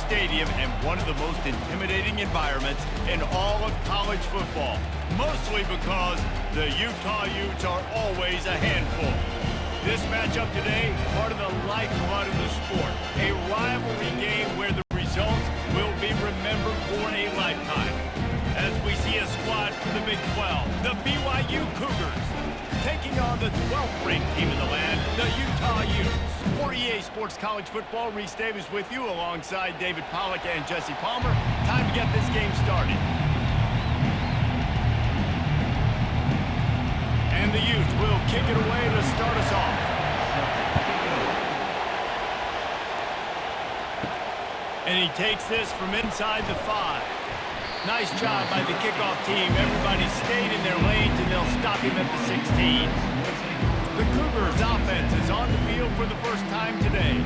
stadium and one of the most intimidating environments in all of college football, mostly because the Utah Utes are always a handful. This matchup today, part of the lifeblood of the sport, a rivalry game where the results will be remembered for a lifetime. As we see a squad from the Big 12, the BYU Cougars, taking on the 12th ranked team in the land, the Utah Utes. For EA Sports College Football, Reese Davis with you alongside David Pollack and Jesse Palmer. Time to get this game started. And the Utes will kick it away to start us off. And he takes this from inside the 5. Nice job by the kickoff team. Everybody stayed in their lanes, and they'll stop him at the 16. The Cougars offense is on the field for the first time today.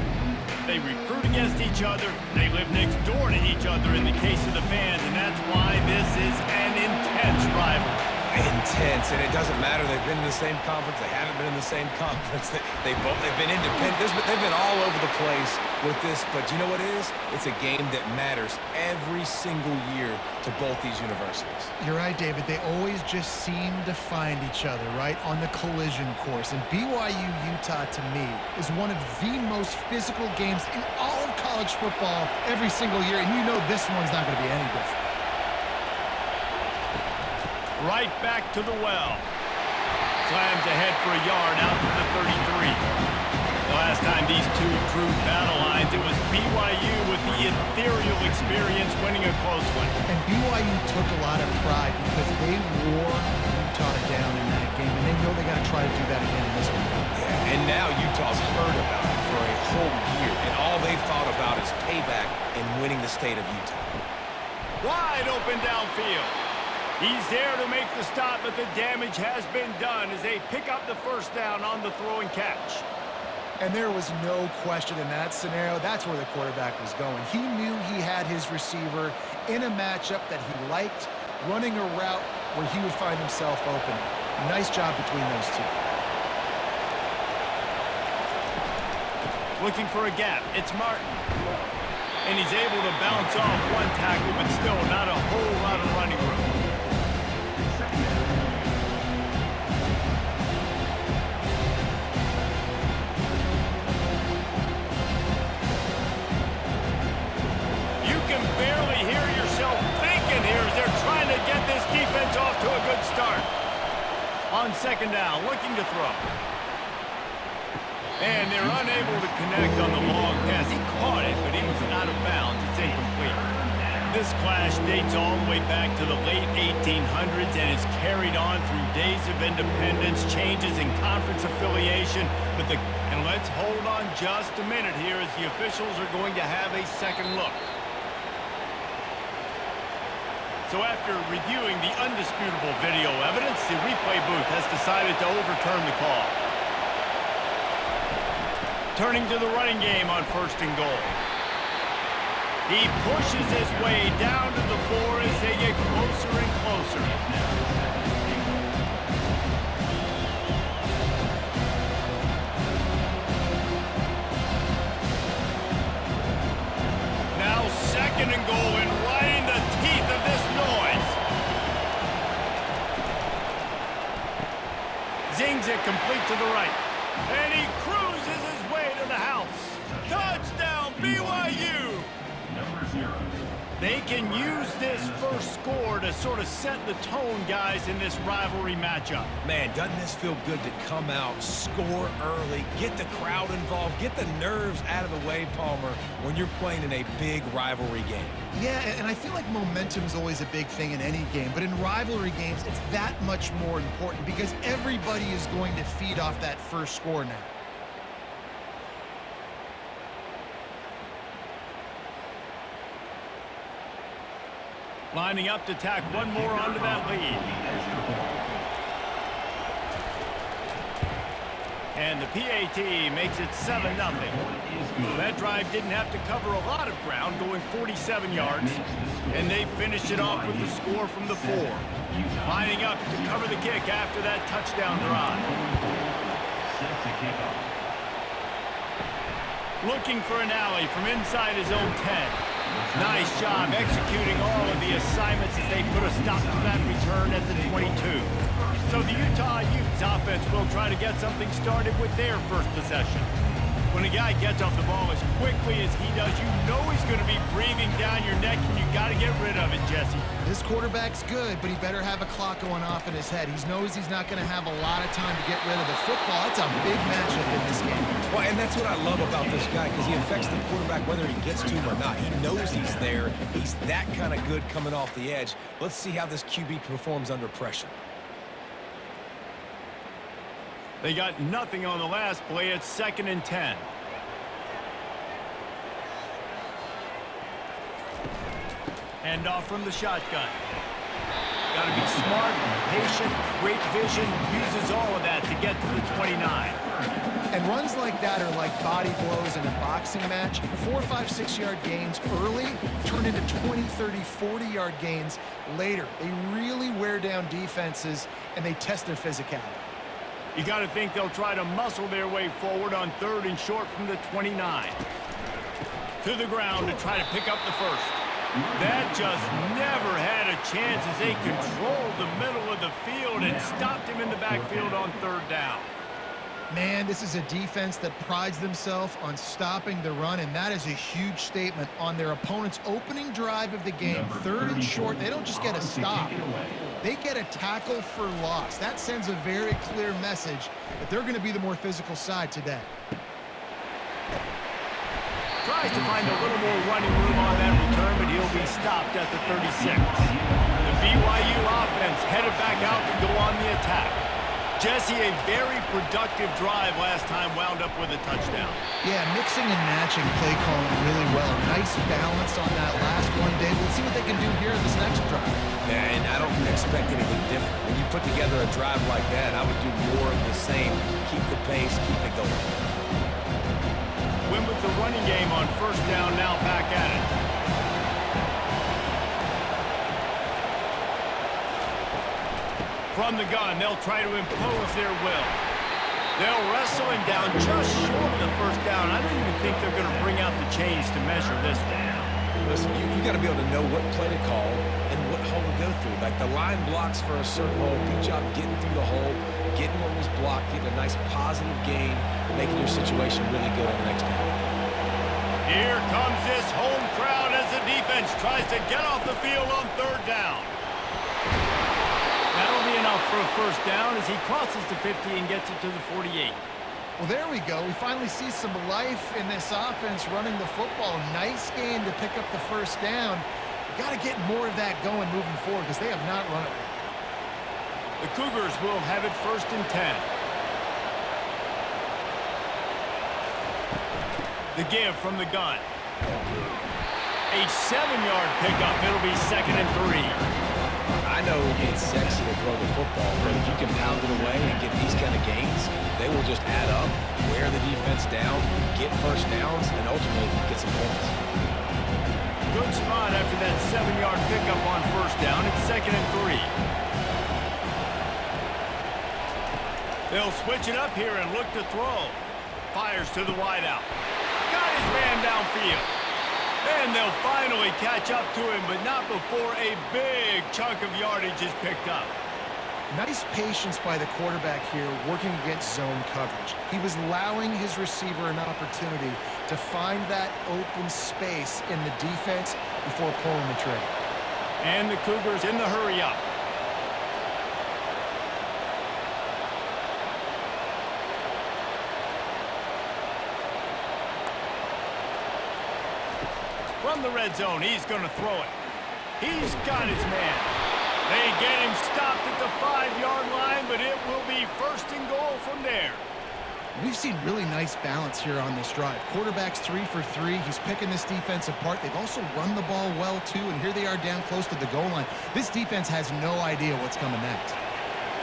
They recruit against each other. They live next door to each other in the case of the fans, and that's why this is an intense rivalry. Intense, and it doesn't matter. They've been in the same conference. They haven't been in the same conference. They've been independent. They've been all over the place with this, but you know what it is? It's a game that matters every single year to both these universities. You're right, David. They always just seem to find each other, right, on the collision course. And BYU Utah, to me, is one of the most physical games in all of college football every single year, and you know this one's not going to be any different. Right back to the well. Slams ahead for a yard out to the 33. The last time these two drew battle lines, it was BYU with the ethereal experience winning a close one. And BYU took a lot of pride because they wore Utah down in that game, and they know they got to try to do that again in this one. Yeah, and now Utah's heard about it for a whole year, and all they've thought about is payback and winning the state of Utah. Wide open downfield. He's there to make the stop, but the damage has been done as they pick up the first down on the throw and catch. And there was no question in that scenario. That's where the quarterback was going. He knew he had his receiver in a matchup that he liked, running a route where he would find himself open. Nice job between those two. Looking for a gap. It's Martin. And he's able to bounce off one tackle, but still not a whole lot of running room. Barely hear yourself thinking here as they're trying to get this defense off to a good start. On second down, looking to throw. And they're unable to connect on the long pass. He caught it, but he was out of bounds. It's incomplete. This clash dates all the way back to the late 1800s and is carried on through days of independence, changes in conference affiliation. And let's hold on just a minute here as the officials are going to have a second look. So after reviewing the undisputable video evidence, the replay booth has decided to overturn the call. Turning to the running game on first and goal. He pushes his way down to the 4 as they get closer and closer. Now second and goal and right in the teeth of this noise. Zings it complete to the right. And he cruises his way to the house. Touchdown, BYU! They can use this first score to sort of set the tone, guys, in this rivalry matchup. Man, doesn't this feel good to come out, score early, get the crowd involved, get the nerves out of the way, Palmer, when you're playing in a big rivalry game? Yeah, and I feel like momentum is always a big thing in any game, but in rivalry games, it's that much more important because everybody is going to feed off that first score now. Lining up to tack one more onto that lead. And the PAT makes it 7-0. That drive didn't have to cover a lot of ground, going 47 yards. And they finished it off with the score from the 4. Lining up to cover the kick after that touchdown drive. Looking for an alley from inside his own 10. Nice job executing all of the assignments as they put a stop to that return at the 22. So the Utah Utes offense will try to get something started with their first possession. When a guy gets off the ball as quickly as he does, you know he's going to be breathing down your neck, and you got to get rid of it, Jesse. This quarterback's good, but he better have a clock going off in his head. He knows he's not going to have a lot of time to get rid of the football. It's a big matchup in this game. Well, and that's what I love about this guy, because he affects the quarterback whether he gets to him or not. He knows he's there. He's that kind of good coming off the edge. Let's see how this QB performs under pressure. They got nothing on the last play. It's 2nd and 10. Hand off from the shotgun. Got to be smart, patient, great vision. Uses all of that to get to the 29. And runs like that are like body blows in a boxing match. 4, 5, 6-yard gains early turn into 20, 30, 40-yard gains later. They really wear down defenses, and they test their physicality. You got to think they'll try to muscle their way forward on 3rd and short from the 29. To the ground to try to pick up the first. That just never had a chance as they controlled the middle of the field and stopped him in the backfield on 3rd down. Man, this is a defense that prides themselves on stopping the run, and that is a huge statement on their opponent's opening drive of the game. 3rd and short, they don't just get a stop. They get a tackle for loss. That sends a very clear message that they're going to be the more physical side today. Tries to find a little more running room on that return, but he'll be stopped at the 36. The BYU offense headed back out to go on the attack. Jesse, a very productive drive last time, wound up with a touchdown. Yeah, mixing and matching play calling really well. Nice balance on that last one, Dave. Let's see what they can do here in this next drive. Yeah, and I don't expect anything different. When you put together a drive like that, I would do more of the same. Keep the pace, keep it going. Win with the running game on 1st down, now back at it. From the gun, they'll try to impose their will. They'll wrestle him down just short of the 1st down. I don't even think they're going to bring out the chains to measure this one. Listen, you got to be able to know what play to call and what hole to go through. Like the line blocks for a certain hole. Good job getting through the hole, getting what was blocked, getting a nice positive gain, making your situation really good on the next down. Here comes this home crowd as the defense tries to get off the field on 3rd down. That'll be enough for a 1st down as he crosses the 50 and gets it to the 48. Well, there we go. We finally see some life in this offense running the football. Nice game to pick up the 1st down. Got to get more of that going moving forward because they have not run it. The Cougars will have it 1st and 10. The give from the gun. A 7-yard pickup. It'll be 2nd and 3. I know it's sexy to throw the football, but if you can pound it away and get these kind of gains, they will just add up, wear the defense down, get 1st downs, and ultimately get some points. Good spot after that 7-yard pickup on 1st down. It's 2nd and 3. They'll switch it up here and look to throw. Fires to the wideout. Got his man downfield. And they'll finally catch up to him, but not before a big chunk of yardage is picked up. Nice patience by the quarterback here working against zone coverage. He was allowing his receiver an opportunity to find that open space in the defense before pulling the trigger. And the Cougars in the hurry-up. From the red zone, he's going to throw it. He's got his man. They get him stopped at the 5-yard line, but it will be 1st and goal from there. We've seen really nice balance here on this drive. Quarterback's 3 for 3. He's picking this defense apart. They've also run the ball well, too, and here they are down close to the goal line. This defense has no idea what's coming next.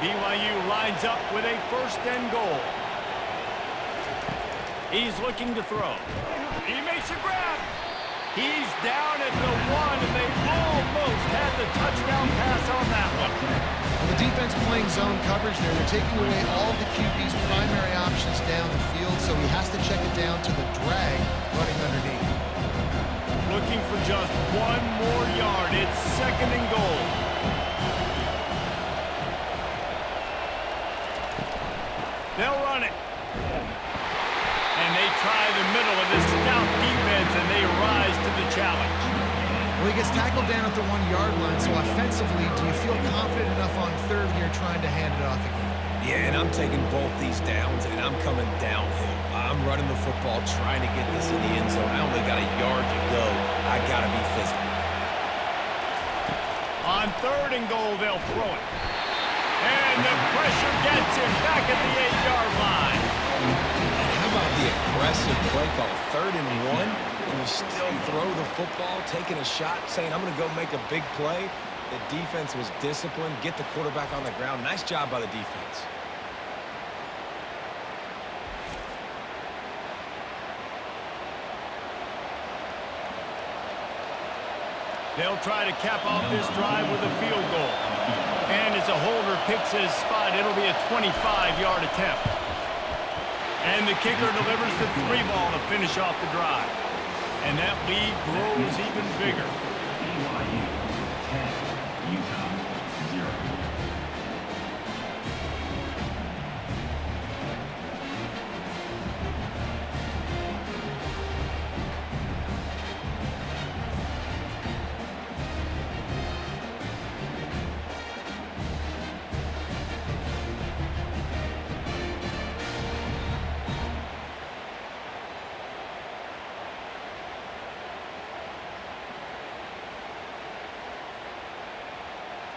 BYU lines up with a 1st and goal. He's looking to throw. He makes a grab. He's down at the 1, and they almost had the touchdown pass on that one. Well, the defense playing zone coverage there. They're taking away all of the QB's primary options down the field, so he has to check it down to the drag running underneath. Looking for just one more yard. It's 2nd and goal. They'll run it. And they try the middle of this stout defense, and they rise to the challenge. Well, he gets tackled down at the 1-yard line, so offensively, do you feel confident enough on 3rd here trying to hand it off again? Yeah, and I'm taking both these downs, and I'm coming downhill. I'm running the football, trying to get this in the end zone. I only got a yard to go. I got to be physical. On 3rd and goal, they'll throw it. And the pressure gets him back at the 8-yard line. And how about the aggressive play call? 3rd and 1, and you still throw the football, taking a shot, saying, I'm going to go make a big play. The defense was disciplined, get the quarterback on the ground. Nice job by the defense. They'll try to cap off this drive with a field goal. And as a holder picks his spot, it'll be a 25-yard attempt. And the kicker delivers the 3-ball to finish off the drive. And that lead grows even bigger. BYU 10, Utah 0.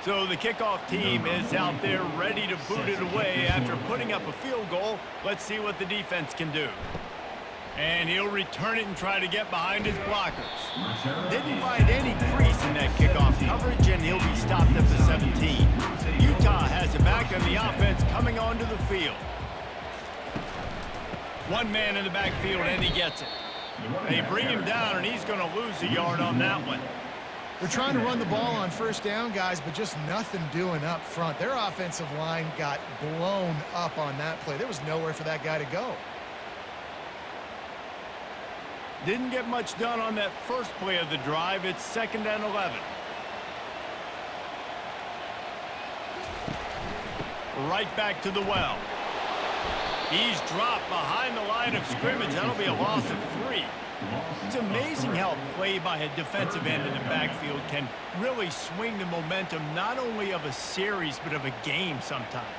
So the kickoff team is out there ready to boot it away after putting up a field goal. Let's see what the defense can do. And he'll return it and try to get behind his blockers. Didn't find any crease in that kickoff coverage, and he'll be stopped at the 17. Utah has it back on the offense coming onto the field. One man in the backfield, and he gets it. They bring him down, and he's going to lose a yard on that one. They're trying to run the ball on 1st down, guys, but just nothing doing up front. Their offensive line got blown up on that play. There was nowhere for that guy to go. Didn't get much done on that first play of the drive. It's 2nd and 11. Right back to the well. He's dropped behind the line of scrimmage. That'll be a loss of 3. It's amazing how play by a defensive end in the backfield can really swing the momentum not only of a series but of a game sometimes.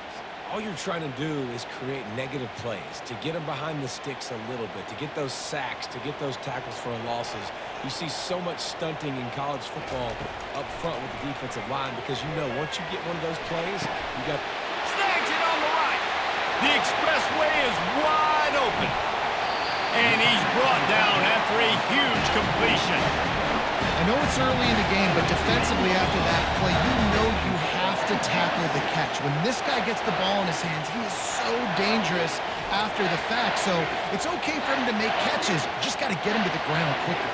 All you're trying to do is create negative plays, to get them behind the sticks a little bit, to get those sacks, to get those tackles for losses. You see so much stunting in college football up front with the defensive line because you know once you get one of those plays, you got... Snags it on the right. The expressway is wide open. And he's brought down after a huge completion. I know it's early in the game, but defensively after that play, you know you have to tackle the catch. When this guy gets the ball in his hands, he is so dangerous after the fact. So it's okay for him to make catches. You just got to get him to the ground quickly.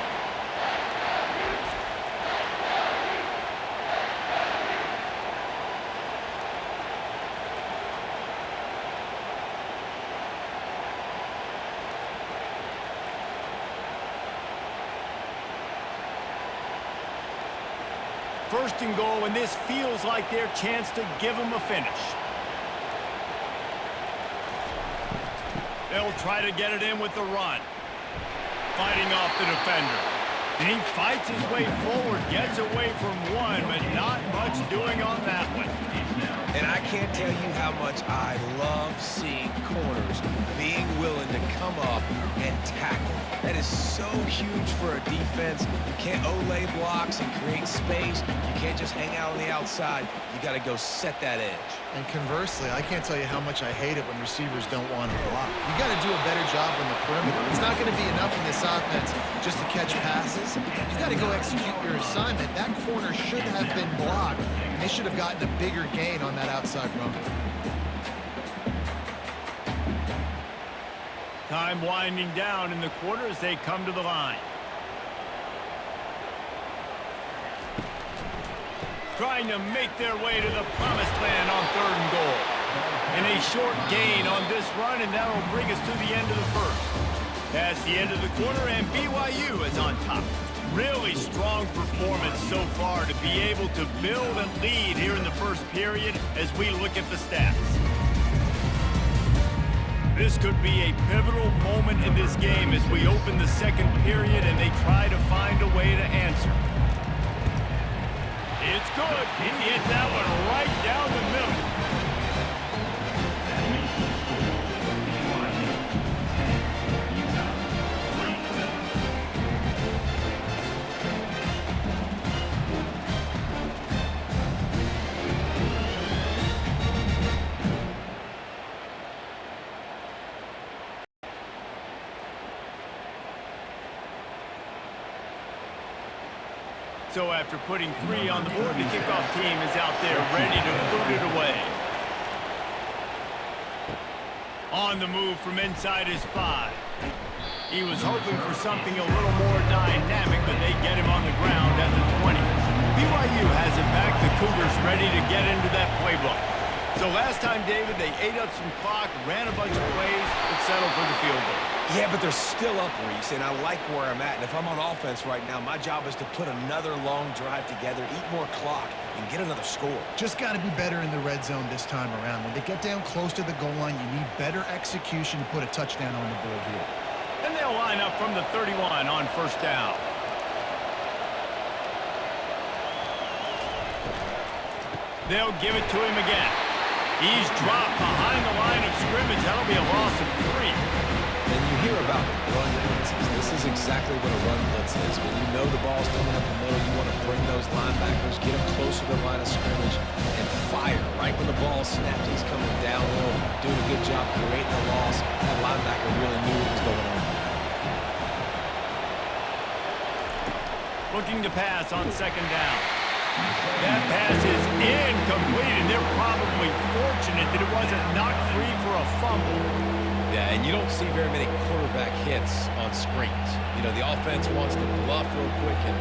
First and goal, and this feels like their chance to give them a finish. They'll try to get it in with the run. Fighting off the defender. And he fights his way forward, gets away from one, but not much doing on that one. And I can't tell you how much I love seeing corners being willing to come up and tackle. That is so huge for a defense. You can't olay blocks and create space. You can't just hang out on the outside. You got to go set that edge. And conversely, I can't tell you how much I hate it when receivers don't want to block. You got to do a better job on the perimeter. It's not going to be enough in this offense just to catch passes. You got to go execute your assignment. That corner should have been blocked, and they should have gotten a bigger gain on that outside run. Time winding down in the quarter as they come to the line. trying to make their way to the promised land on 3rd and goal. And a short gain on this run, and that'll bring us to the end of the first. That's the end of the quarter, and BYU is on top. Really strong performance so far to be able to build and lead here in the first period as we look at the stats. This could be a pivotal moment in this game as we open the second period and they try to find a way to answer. It's good. He hit that one right down the middle. That makes the score BYU 10, Utah 3. So after putting 3 on the board, the kickoff team is out there ready to boot it away. On the move from inside his 5. He was hoping for something a little more dynamic, but they get him on the ground at the 20. BYU has it back. The Cougars ready to get into that playbook. So last time, David, they ate up some clock, ran a bunch of plays, but settled for the field goal. Yeah, but they're still up, Reese, and I like where I'm at. And if I'm on offense right now, my job is to put another long drive together, eat more clock, and get another score. Just got to be better in the red zone this time around. When they get down close to the goal line, you need better execution to put a touchdown on the board here. And they'll line up from the 31 on 1st down. They'll give it to him again. He's dropped behind the line of scrimmage. That'll be a loss of 3. And you hear about run blitzes. This is exactly what a run blitz is. When you know the ball's coming up the middle, you want to bring those linebackers, get them closer to the line of scrimmage, and fire. Right when the ball snaps, he's coming downhill, doing a good job creating a loss. That linebacker really knew what was going on. Looking to pass on 2nd down. That pass is incomplete, and they're probably fortunate that it wasn't knocked free for a fumble. Yeah, and you don't see very many quarterback hits on screens. You know, the offense wants to bluff real quick and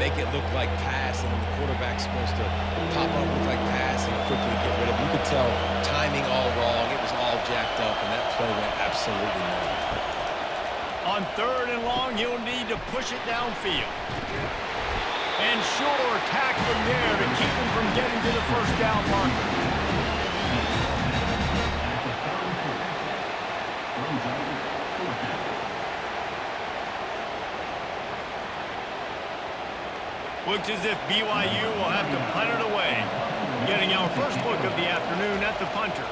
make it look like pass, and then the quarterback's supposed to pop up, look like pass, and quickly get rid of it. You could tell timing all wrong. It was all jacked up, and that play went absolutely nowhere. On 3rd and long, he'll need to push it downfield. And sure, tackling there to keep him from getting to the 1st down marker. Looks as if BYU will have to punt it away. Getting our first look of the afternoon at the punter.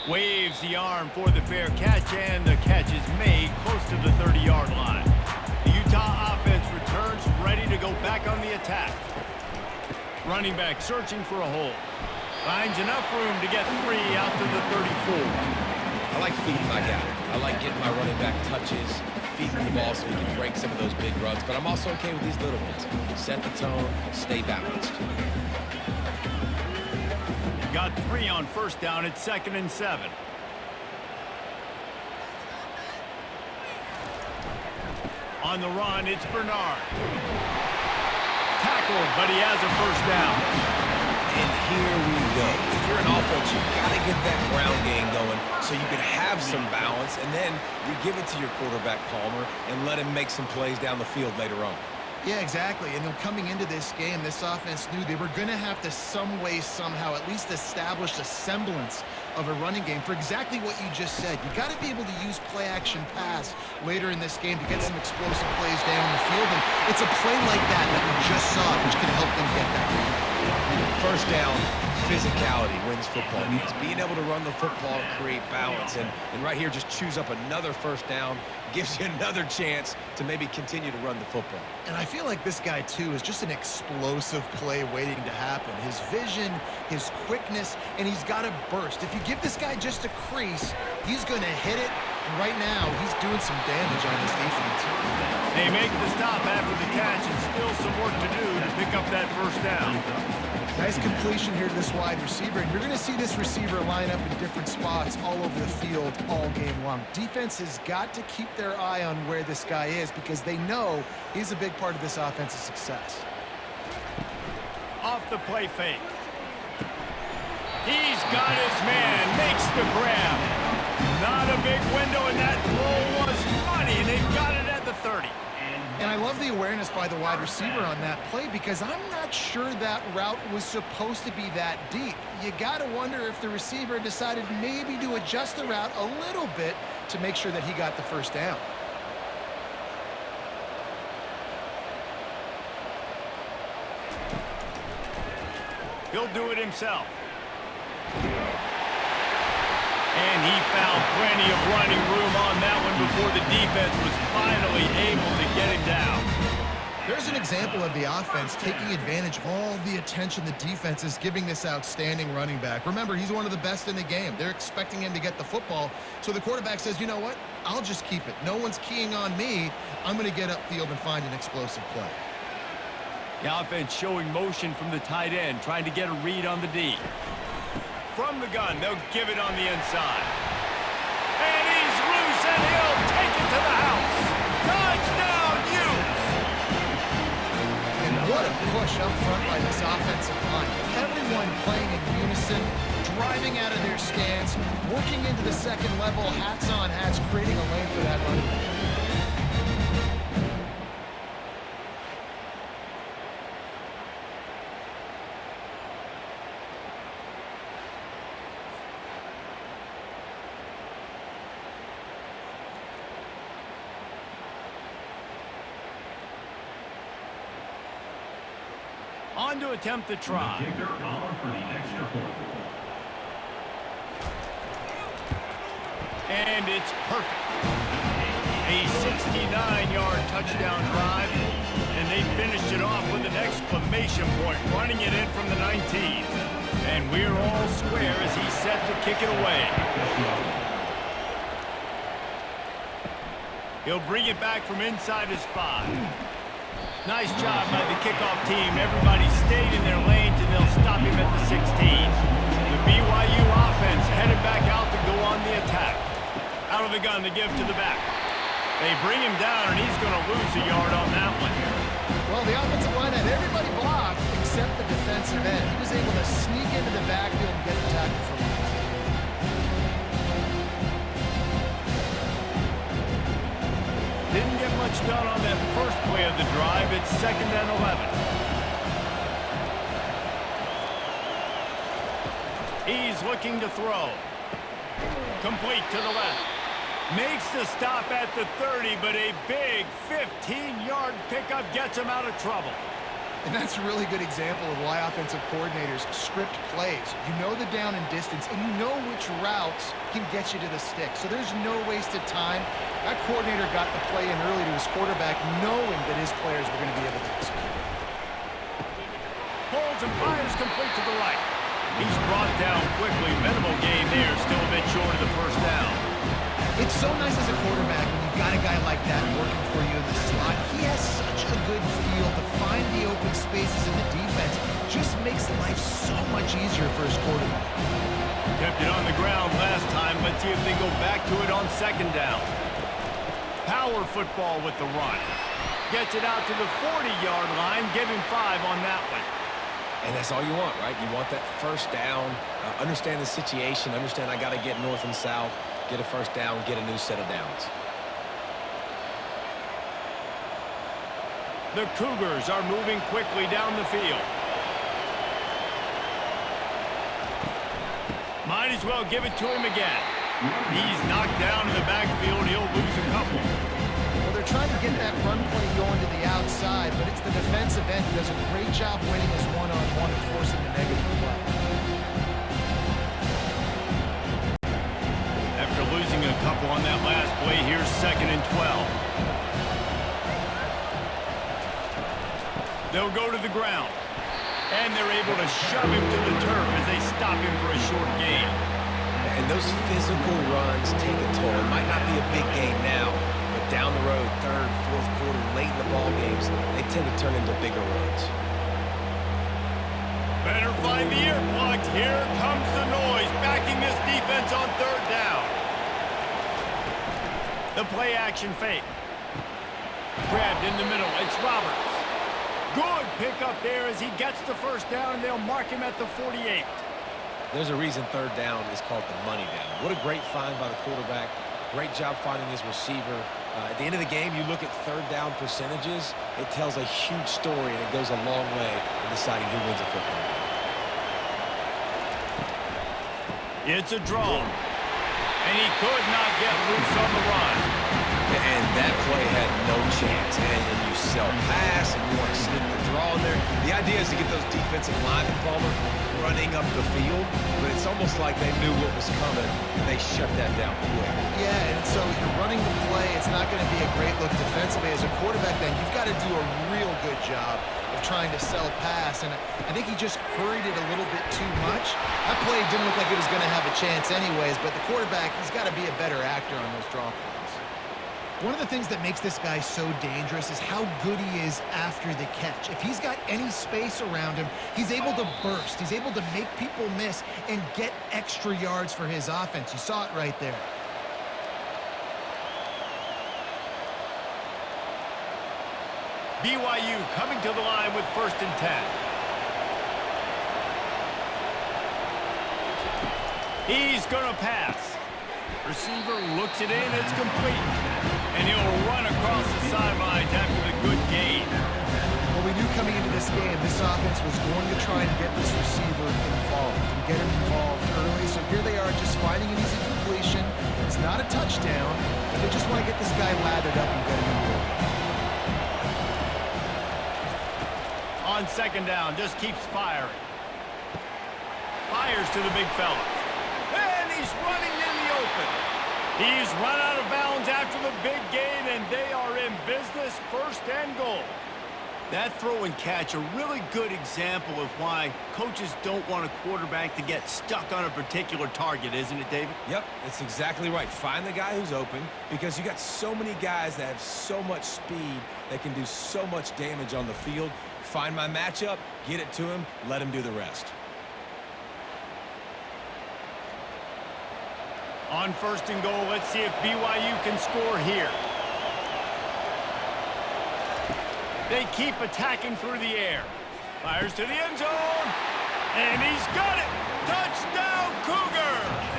Waves the arm for the fair catch, and the catch is made close to the 30-yard line. The Utah offense returns ready to go back on the attack. Running back searching for a hole. Finds enough room to get 3 out to the 34. I like feeding my guy. I like getting my running back touches, feeding the ball so he can break some of those big runs. But I'm also okay with these little ones. Set the tone, stay balanced. Got 3 on 1st down at 2nd and 7. On the run, it's Bernard. Tackled, but he has a 1st down. And here we go. If you're an offense, you got to get that ground game going so you can have some balance, and then you give it to your quarterback, Palmer, and let him make some plays down the field later on. Yeah, exactly. And then coming into this game, this offense knew they were going to have to some way, somehow, at least establish a semblance of a running game for exactly what you just said. You got to be able to use play-action pass later in this game to get some explosive plays down the field. And it's a play like that that we just saw, which can help them get that. 1st down, physicality wins football games. Being able to run the football and create balance. And right here, just choose up another 1st down, gives you another chance to maybe continue to run the football. And I feel like this guy, too, is just an explosive play waiting to happen. His vision, his quickness, and he's got a burst. If you give this guy just a crease, he's going to hit it. And right now, he's doing some damage on this defense. They make the stop after the catch, and still some work to do to pick up that 1st down. Nice completion here to this wide receiver, and you're going to see this receiver line up in different spots all over the field all game long. Defense has got to keep their eye on where this guy is because they know he's a big part of this offensive success. Off the play fake. He's got his man, makes the grab. Not a big window, and that throw was money, and they've got it at the 30. And I love the awareness by the wide receiver on that play because I'm not sure that route was supposed to be that deep. You got to wonder if the receiver decided maybe to adjust the route a little bit to make sure that he got the first down. He'll do it himself. And he found plenty of running room on that one before the defense was finally able to get him down. There's an example of the offense taking advantage of all the attention the defense is giving this outstanding running back. Remember, he's one of the best in the game. They're expecting him to get the football. So the quarterback says, you know what? I'll just keep it. No one's keying on me. I'm going to get upfield and find an explosive play. The offense showing motion from the tight end, trying to get a read on the D. From the gun, they'll give it on the inside. And he's loose, and he'll take it to the house. Touchdown, Utes! And what a push up front by this offensive line. Everyone playing in unison, driving out of their stance, working into the second level, hats on hats, creating a lane for that running back. On to attempt the try. The kicker on for the extra point. And it's perfect. A 69-yard touchdown drive, and they finished it off with an exclamation point, running it in from the 19. And we're all square as he's set to kick it away. He'll bring it back from inside his 5. Nice job by the kickoff team. Everybody stayed in their lanes, and they'll stop him at the 16. The BYU offense headed back out to go on the attack. Out of the gun to give to the back. They bring him down, and he's going to lose a yard on that one. Well, the offensive line had everybody blocked except the defensive end. He was able to sneak into the backfield and get the tackle for him. Didn't get much done on that first play of the drive. It's 2nd and 11. He's looking to throw. Complete to the left. Makes the stop at the 30, but a big 15-yard pickup gets him out of trouble. And that's a really good example of why offensive coordinators script plays. You know the down and distance, and you know which routes can get you to the stick. So there's no wasted time. That coordinator got the play in early to his quarterback, knowing that his players were going to be able to execute. Pulls and fires complete to the right. He's brought down quickly. Minimal gain there, still a bit short of the first down. It's so nice as a quarterback when you've got a guy like that working for you in the slot. He has such a good feel to find the open spaces in the defense. Just makes life so much easier for his quarterback. Kept it on the ground last time. Let's see if they go back to it on 2nd down. Power football with the run. Gets it out to the 40-yard line. Give him 5 on that one. And that's all you want, right? You want that first down, understand the situation, understand I got to get north and south, get a first down, get a new set of downs. The Cougars are moving quickly down the field. Might as well give it to him again. He's knocked down in the backfield. He'll lose a couple. Well, they're trying to get that run play going to the outside, but it's the defensive end who does a great job winning his one-on-one and forcing the negative play. After losing a couple on that last play, here's 2nd and 12. They'll go to the ground. And they're able to shove him to the turf as they stop him for a short gain. And those physical runs take a toll. It might not be a big game now, but down the road, 3rd, 4th quarter, late in the ball games, they tend to turn into bigger runs. Better find the earplugs. Here comes the noise, backing this defense on third down. The play action fake. Grabbed in the middle. It's Roberts. Good pickup there as he gets the first down, and they'll mark him at the 48. There's a reason third down is called the money down. What a great find by the quarterback. Great job finding his receiver. At the end of the game, you look at third down percentages, it tells a huge story, and it goes a long way in deciding who wins a football game. It's a draw, and he could not get loose on the run. And that play had no chance. And you sell pass, and you want to sneak the draw in there. The idea is to get those defensive linemen, Palmer, running up the field, but it's almost like they knew what was coming, and they shut that down quick. Yeah, and so you're running the play. It's not going to be a great look defensively. As a quarterback, then, you've got to do a real good job of trying to sell pass, and I think he just hurried it a little bit too much. That play didn't look like it was going to have a chance anyways, but the quarterback, he's got to be a better actor on those draw plays. One of the things that makes this guy so dangerous is how good he is after the catch. If he's got any space around him, he's able to burst. He's able to make people miss and get extra yards for his offense. You saw it right there. BYU coming to the line with 1st and 10. He's going to pass. Receiver looks it in. It's complete. And he'll run across the sidelines after the good gain. Well, we knew coming into this game, this offense was going to try and get this receiver involved and get him involved early. So here they are just finding an easy completion. It's not a touchdown, but they just want to get this guy lathered up and get him involved. On 2nd down, just keeps firing. Fires to the big fella. And he's running in the open. He's run out of bounds after the big gain, and they are in business, 1st and goal. That throw and catch, a really good example of why coaches don't want a quarterback to get stuck on a particular target, isn't it, David? Yep, that's exactly right. Find the guy who's open, because you got so many guys that have so much speed that can do so much damage on the field. Find my matchup, get it to him, let him do the rest. On 1st and goal, let's see if BYU can score here. They keep attacking through the air. Fires to the end zone. And he's got it. Touchdown, Cougars!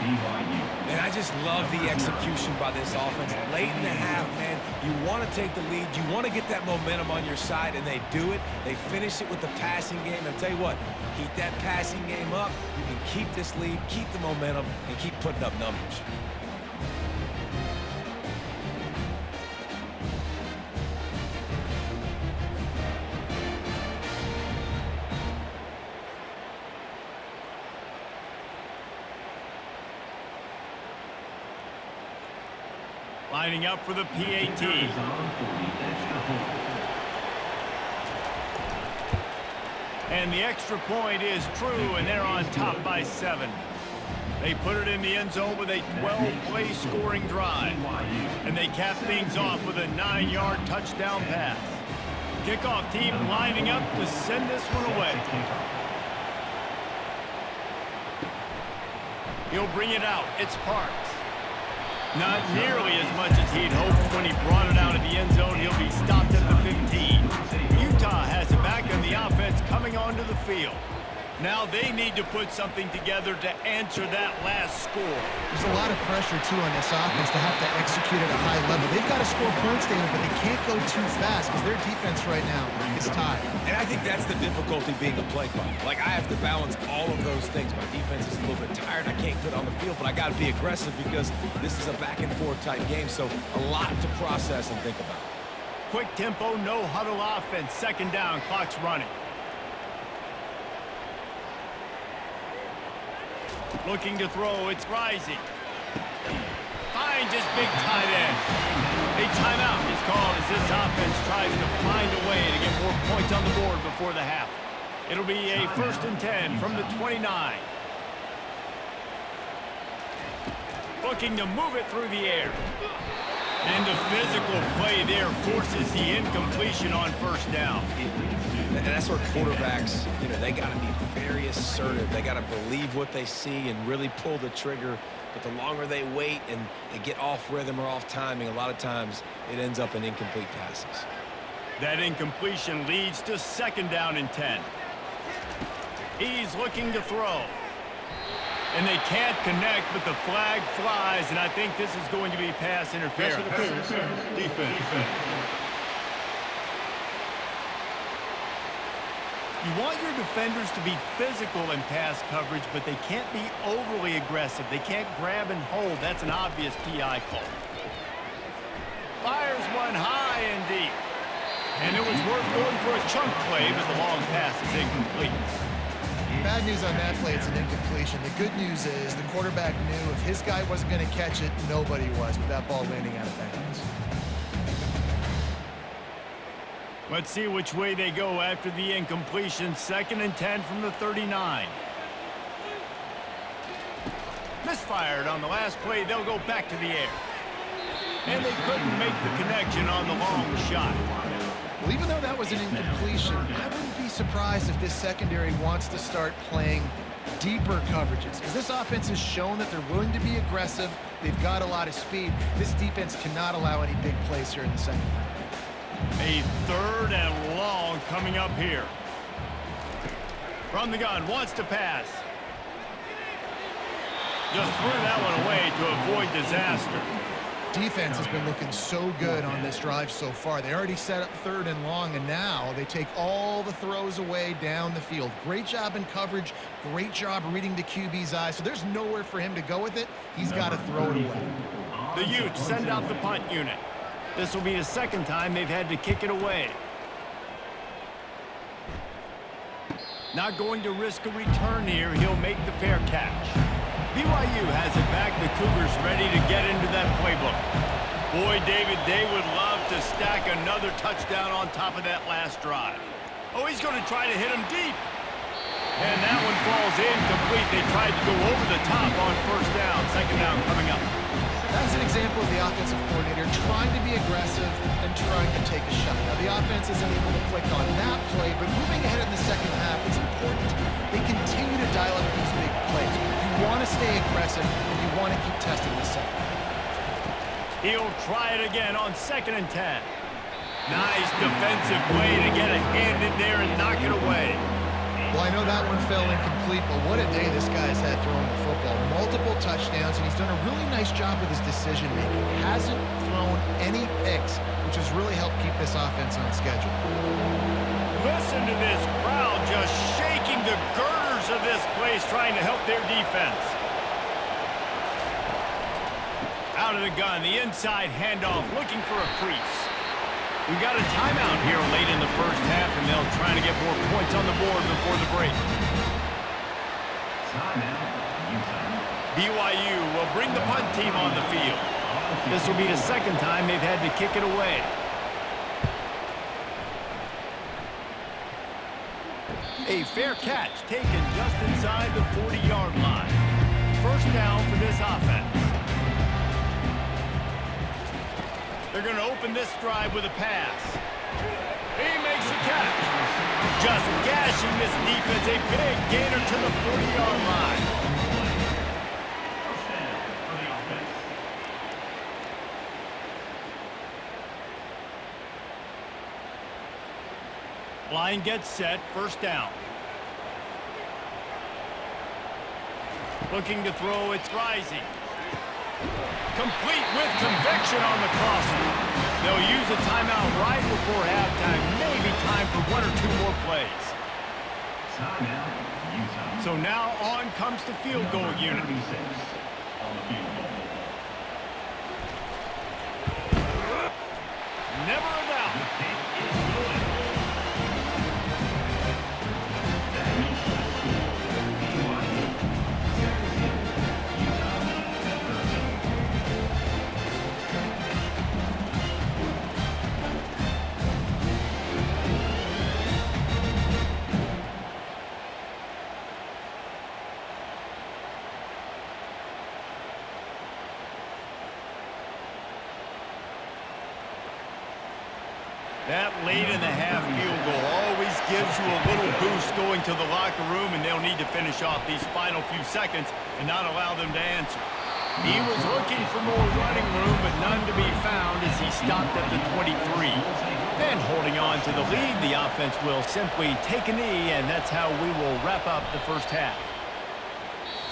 BYU. And I just love the execution by this offense. Late in the half, man, you want to take the lead. You want to get that momentum on your side, and they do it. They finish it with the passing game. And I'll tell you what, keep that passing game up. You can keep this lead, keep the momentum, and keep putting up numbers. Lining up for the PAT. And the extra point is true, and they're on top by 7. They put it in the end zone with a 12-play scoring drive. And they cap things off with a 9-yard touchdown pass. Kickoff team lining up to send this one away. He'll bring it out. It's Parks. Not nearly as much as he'd hoped when he brought it out of the end zone. He'll be stopped at the 15. Utah has it back, and the offense coming onto the field. Now they need to put something together to answer that last score. There's a lot of pressure, too, on this offense to have to execute at a high level. They've got to score points, David, but they can't go too fast because their defense right now is tied. And I think that's the difficulty being a play caller. Like, I have to balance all of those things. My defense is a little bit tired. I can't put on the field, but I got to be aggressive because this is a back-and-forth type game, so a lot to process and think about. Quick tempo, no huddle offense. 2nd down, clock's running. Looking to throw, it's Rising. Finds his big tight end. A timeout is called as this offense tries to find a way to get more points on the board before the half. It'll be a 1st and 10 from the 29. Looking to move it through the air. And the physical play there forces the incompletion on first down. And that's where quarterbacks, they got to be very assertive. They got to believe what they see and really pull the trigger. But the longer they wait and they get off rhythm or off timing, a lot of times it ends up in incomplete passes. That incompletion leads to 2nd down and 10. He's looking to throw. And they can't connect, but the flag flies, and I think this is going to be pass interference. Defense. You want your defenders to be physical in pass coverage, but they can't be overly aggressive. They can't grab and hold. That's an obvious PI call. Fires one high and deep. And it was worth going for a chunk play, but the long pass is incomplete. Bad news on that play, it's an incompletion. The good news is the quarterback knew if his guy wasn't going to catch it, nobody was with that ball landing out of bounds. Let's see which way they go after the incompletion. 2nd and 10 from the 39. Misfired on the last play. They'll go back to the air. And they couldn't make the connection on the long shot. Well, even though that was an incompletion, I wouldn't be surprised if this secondary wants to start playing deeper coverages, because this offense has shown that they're willing to be aggressive. They've got a lot of speed. This defense cannot allow any big plays here in the second half. A 3rd and long coming up here. From the gun, wants to pass. Just threw that one away to avoid disaster. Defense has been looking so good on this drive so far. They already set up 3rd and long, and now they take all the throws away down the field. Great job in coverage. Great job reading the QB's eyes. So there's nowhere for him to go with it. He's got to throw it away. The Utes send out the punt unit. This will be the 2nd time they've had to kick it away. Not going to risk a return here. He'll make the fair catch. BYU has it back. The Cougars ready to get into that playbook. Boy, David, they would love to stack another touchdown on top of that last drive. Oh, he's going to try to hit him deep. And that one falls incomplete. They tried to go over the top on first down. 2nd down coming up. That's an example of the offensive coordinator trying to be aggressive and trying to take a shot. Now, the offense isn't able to click on that play, but moving ahead in the second half, it's important they continue to dial up these big plays. You want to stay aggressive, and you want to keep testing the second. He'll try it again on 2nd and 10. Nice defensive play to get a hand in there and knock it away. Well, I know that one fell incomplete, but what a day this guy's had throwing the football. Multiple touchdowns, and he's done a really nice job with his decision-making. Hasn't thrown any picks, which has really helped keep this offense on schedule. Listen to this crowd just shaking the girders of this place, trying to help their defense. Out of the gun, the inside handoff, looking for a crease. We got a timeout here late in the first half, and they'll try to get more points on the board before the break. BYU will bring the punt team on the field. This will be the 2nd time they've had to kick it away. A fair catch taken just inside the 40-yard line. First down for this offense. They're going to open this drive with a pass. He makes a catch. Just gashing this defense. A big gainer to the 40-yard line. Line gets set. First down. Looking to throw. It's rising. Complete with conviction on the crosser. They'll use a timeout right before halftime. Maybe time for 1 or 2 more plays. So now on comes the field goal unit. Never a doubt. That late in the half field goal always gives you a little boost going to the locker room, and they'll need to finish off these final few seconds and not allow them to answer. He was looking for more running room, but none to be found as he stopped at the 23. Then holding on to the lead, the offense will simply take a knee, and that's how we will wrap up the first half.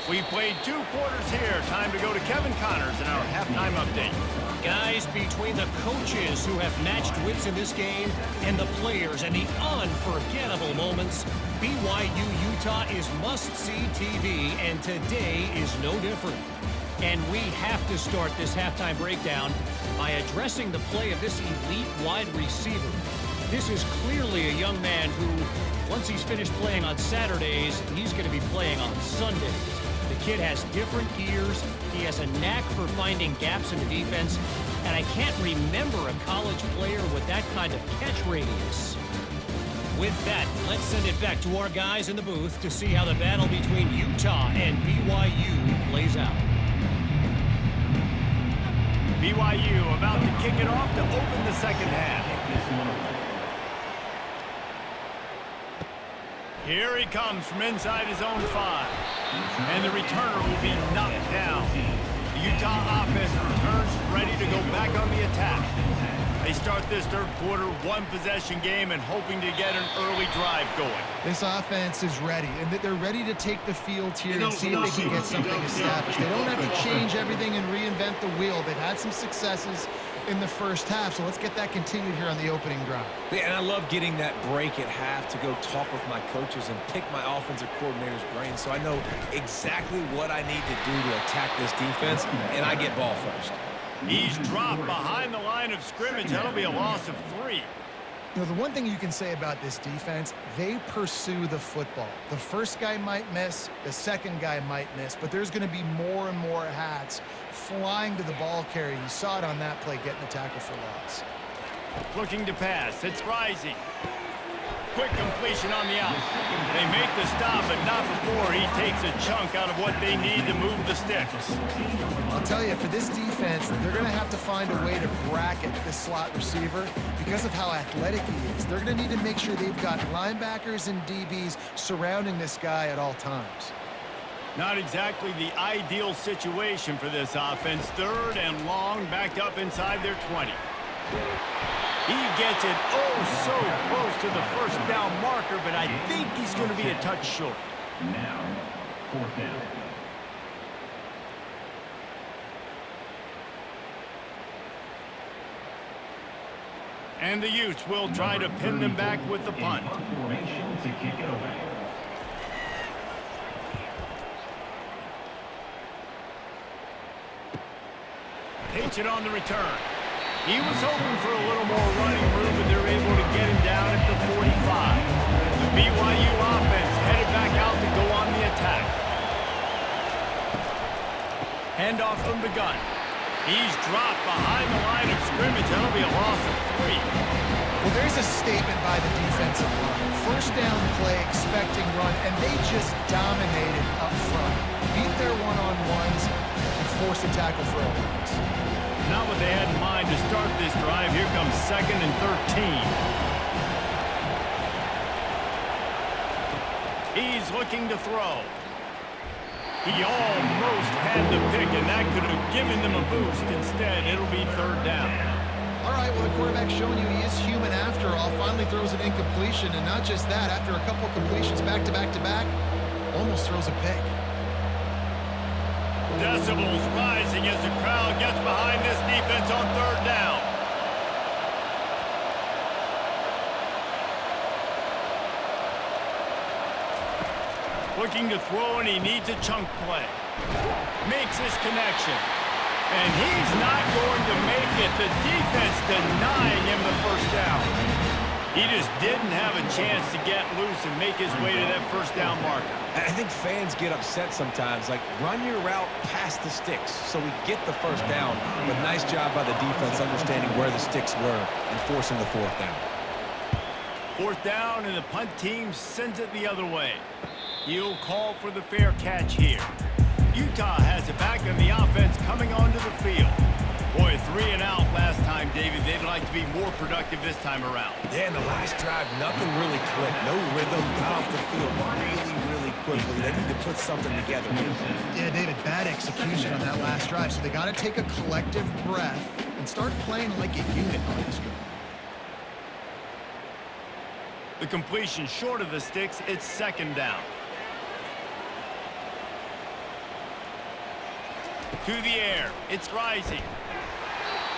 We've played 2 quarters here. Time to go to Kevin Connors in our halftime update. Guys, between the coaches who have matched wits in this game and the players and the unforgettable moments, BYU Utah is must-see TV, and today is no different. And we have to start this halftime breakdown by addressing the play of this elite wide receiver. This is clearly a young man who, once he's finished playing on Saturdays, he's going to be playing on Sundays. The kid has different gears. He has a knack for finding gaps in the defense, and I can't remember a college player with that kind of catch radius. With that, let's send it back to our guys in the booth to see how the battle between Utah and BYU plays out. BYU about to kick it off to open the second half. Here he comes from inside his own 5. And the returner will be knocked down. The Utah offense returns ready to go back on the attack. They start this third quarter one-possession game and hoping to get an early drive going. This offense is ready, and they're ready to take the field here and see if they can get something established. They don't have to change everything and reinvent the wheel. They've had some successes in the first half, so let's get that continued here on the opening drive. Yeah, and I love getting that break at half to go talk with my coaches and pick my offensive coordinator's brain so I know exactly what I need to do to attack this defense, and I get ball first. He's dropped behind the line of scrimmage. That'll be a loss of 3. You know, the one thing you can say about this defense, they pursue the football. The first guy might miss, the second guy might miss, but there's going to be more and more hats flying to the ball carrier. You saw it on that play, getting the tackle for loss. Looking to pass. It's Rising. Quick completion on the out. They make the stop, but not before he takes a chunk out of what they need to move the sticks. I'll tell you, for this defense, they're going to have to find a way to bracket this slot receiver because of how athletic he is. They're going to need to make sure they've got linebackers and DBs surrounding this guy at all times. Not exactly the ideal situation for this offense. 3rd and long, backed up inside their 20. He gets it so close to the first down marker, but I think he's going to be a touch short. Now, 4th down. And the Utes will try to pin them back with the punt. Formation to kick it away. Takes it on the return. He was hoping for a little more running room, but they're able to get him down at the 45. The BYU offense headed back out to go on the attack. Handoff from the gun. He's dropped behind the line of scrimmage. That'll be a loss of 3. Well, there's a statement by the defensive line. First down play, expecting run, and they just dominated up front. Beat their one-on-ones and forced a tackle for a loss. Not what they had in mind to start this drive. Here comes 2nd and 13. He's looking to throw. He almost had the pick, and that could have given them a boost. Instead, it'll be 3rd down. All right, well, the quarterback's showing you he is human after all. Finally throws an incompletion, and not just that, after a couple completions back-to-back-to-back, almost throws a pick. Decibels rising as the crowd gets behind this defense on 3rd down. Looking to throw, and he needs a chunk play. Makes his connection. And he's not going to make it. The defense denying him the first down. He just didn't have a chance to get loose and make his way to that first down marker. I think fans get upset sometimes, like run your route past the sticks so we get the first down. But nice job by the defense understanding where the sticks were and forcing the 4th down. 4th down, and the punt team sends it the other way. He'll call for the fair catch here. Utah has it back, and the offense coming onto the field. Boy, 3 and out last time, David. They'd like to be more productive this time around. Yeah, in the last drive, nothing really clicked. No rhythm, got off the field really quickly. They need to put something together here. Yeah, David, bad execution on that last drive. So they got to take a collective breath and start playing like a unit on this drive. The completion short of the sticks. It's second down. To the air. It's rising.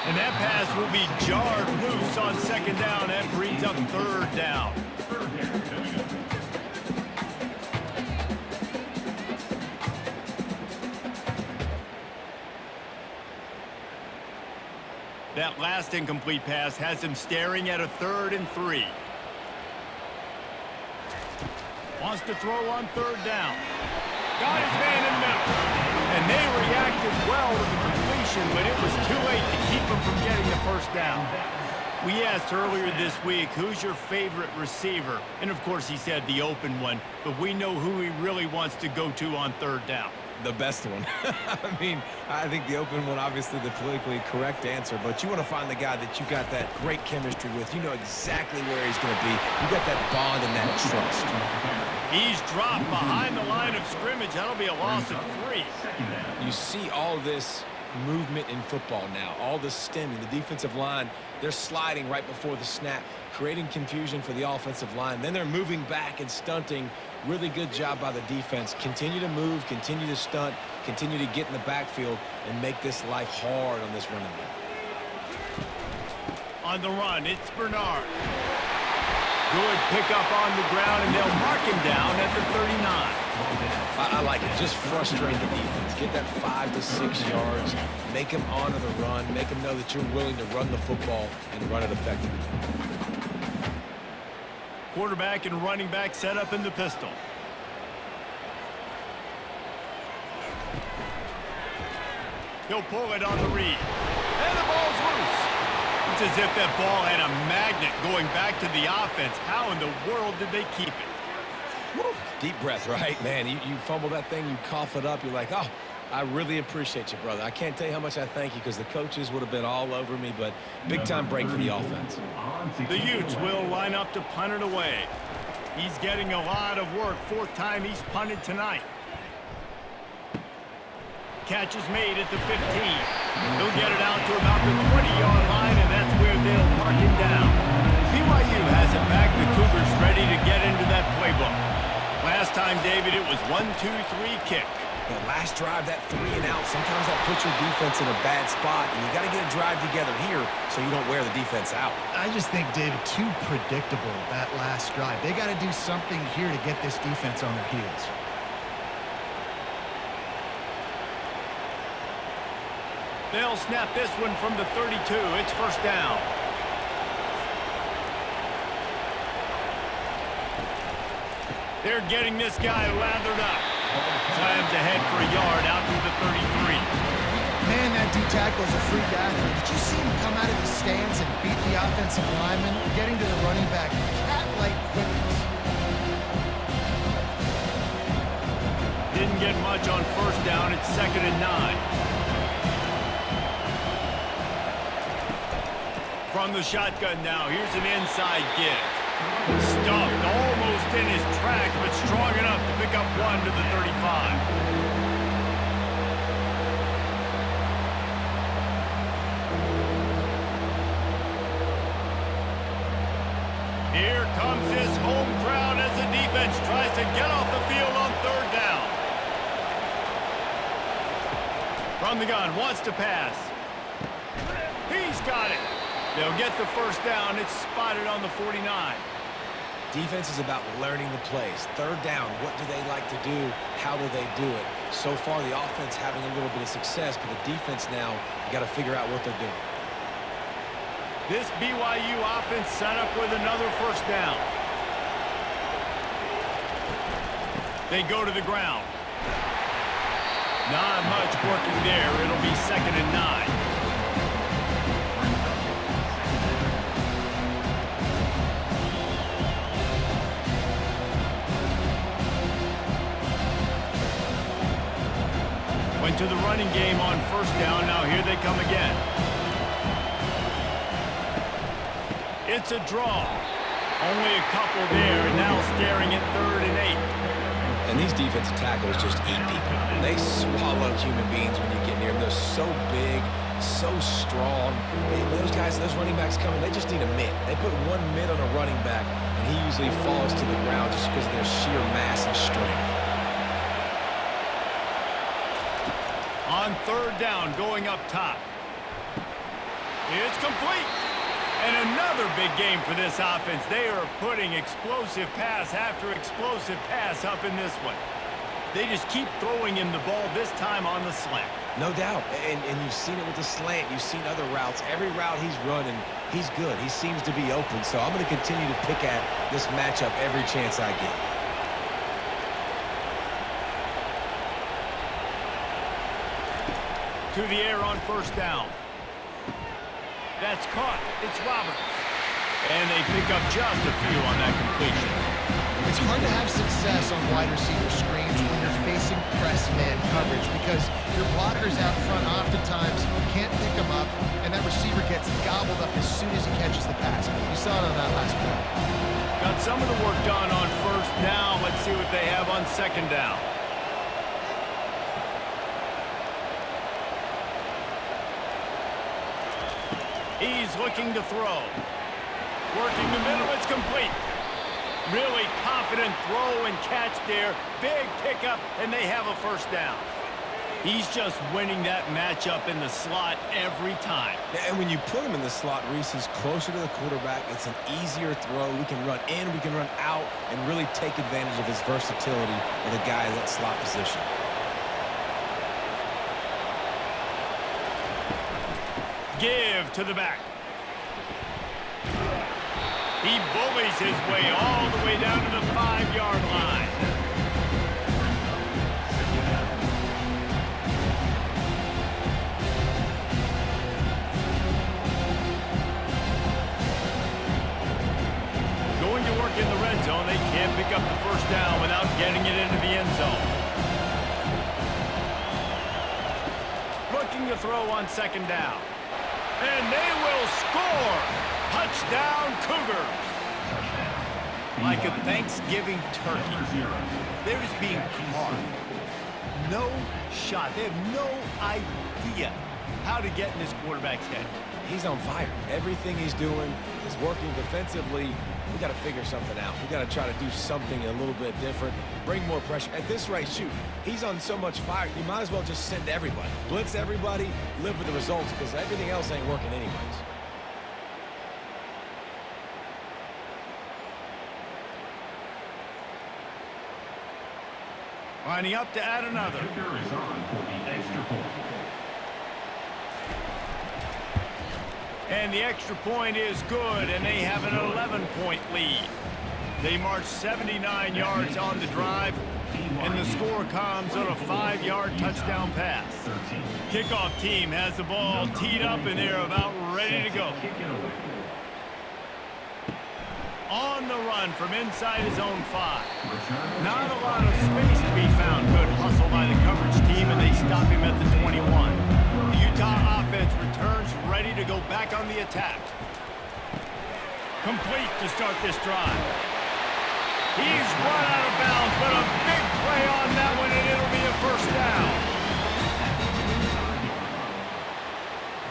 And that pass will be jarred loose on second down. That brings up third down. That last incomplete pass has him staring at a 3rd and 3. Wants to throw on third down. Got his man in the middle. And they reacted well to the completion, but it was too late to keep him from getting the first down. We asked earlier this week, who's your favorite receiver? And of course he said the open one, but we know who he really wants to go to on third down. The best one. I mean, I think the open one, obviously the politically correct answer, but you want to find the guy that you got that great chemistry with. You know exactly where he's going to be. You got that bond and that trust. He's dropped behind the line of scrimmage. That'll be a loss of 3. You see all this movement in football now, all this stemming. The defensive line, they're sliding right before the snap, creating confusion for the offensive line. Then they're moving back and stunting. Really good job by the defense. Continue to move, continue to stunt, continue to get in the backfield and make this life hard on this running back. On the run, it's Bernard. Good pickup on the ground, and they'll mark him down at the 39. I like it. Just frustrate the defense. Get that 5 to 6 yards. Make them honor the run. Make them know that you're willing to run the football and run it effectively. Quarterback and running back set up in the pistol. He'll pull it on the read. And the ball's loose. It's as if that ball had a magnet going back to the offense. How in the world did they keep it? Woo. Deep breath, right? Man, you fumble that thing, you cough it up, you're like, oh, I really appreciate you, brother. I can't tell you how much I thank you because the coaches would have been all over me, but big-time break for the offense. The Utes will line up to punt it away. He's getting a lot of work. 4th time he's punted tonight. Catch is made at the 15. He'll get it out to about the 20-yard line, and that's where they'll mark him down. BYU has it back. The Cougars ready to get into that playbook. Last time, David, it was 1-2-3 kick. The last drive, that 3 and out, sometimes that puts your defense in a bad spot, and you got to get a drive together here so you don't wear the defense out. I just think, David, too predictable, that last drive. They got to do something here to get this defense on their heels. They'll snap this one from the 32. It's first down. They're getting this guy lathered up. Slams ahead for a yard out to the 33. Man, that D-tackle is a freak athlete. Did you see him come out of the stance and beat the offensive lineman? Getting to the running back, cat-like quickness. Didn't get much on first down. It's 2nd and 9. From the shotgun now, here's an inside give. Stuffed almost in his track, but strong enough to pick up 1 to the 35. Here comes his home crowd as the defense tries to get off the field on 3rd down. From the gun, wants to pass. He's got it. They'll get the first down. It's spotted on the 49. Defense is about learning the plays. 3rd down, what do they like to do? How do they do it? So far, the offense having a little bit of success, but the defense now, you got to figure out what they're doing. This BYU offense set up with another first down. They go to the ground. Not much working there. It'll be 2nd and 9. To the running game on first down. Now here they come again. It's a draw. Only a couple there, and now staring at 3rd and 8. And these defensive tackles just eat people. They swallow human beings when you get near them. They're so big, so strong. Those guys, those running backs coming, they just need a mitt. They put one mitt on a running back, and he usually falls to the ground just because of their sheer mass and strength. On 3rd down, going up top. It's complete. And another big game for this offense. They are putting explosive pass after explosive pass up in this one. They just keep throwing him the ball, this time on the slant. No doubt. And you've seen it with the slant. You've seen other routes. Every route he's running, he's good. He seems to be open. So I'm going to continue to pick at this matchup every chance I get. To the air on 1st down. That's caught. It's Roberts. And they pick up just a few on that completion. It's hard to have success on wide receiver screens when you're facing press man coverage because your blockers out front oftentimes can't pick them up, and that receiver gets gobbled up as soon as he catches the pass. You saw it on that last play. Got some of the work done on 1st down. Let's see what they have on 2nd down. He's looking to throw. Working the middle, it's complete. Really confident throw and catch there. Big pickup, and they have a 1st down. He's just winning that matchup in the slot every time. And when you put him in the slot, Reese, he's closer to the quarterback. It's an easier throw. We can run in, we can run out, and really take advantage of his versatility with a guy in that slot position. Give to the back. He bullies his way all the way down to the 5-yard line. Going to work in the red zone. They can't pick up the 1st down without getting it into the end zone. Looking to throw on 2nd down. And they will score! Touchdown, Cougars! Like a Thanksgiving turkey. They're just being carved. No shot. They have no idea how to get in this quarterback's head. He's on fire. Everything he's doing is working defensively. We got to figure something out. We got to try to do something a little bit different. Bring more pressure. At this rate, shoot, he's on so much fire, you might as well just send everybody. Blitz everybody, live with the results, because everything else ain't working anyways. Lining up to add another. Kicker is on for the extra point. And the extra point is good, and they have an 11-point lead. They march 79 yards on the drive, and the score comes on a 5-yard touchdown pass. Kickoff team has the ball teed up, and they're about ready to go. On the run from inside his own 5. Not a lot of space to be found. Good hustle by the coverage team, and they stop him at the 21. The Utah offense returns ready to go back on the attack. Complete to start this drive. He's run out of bounds, but a big play on that one, and it'll be a 1st down.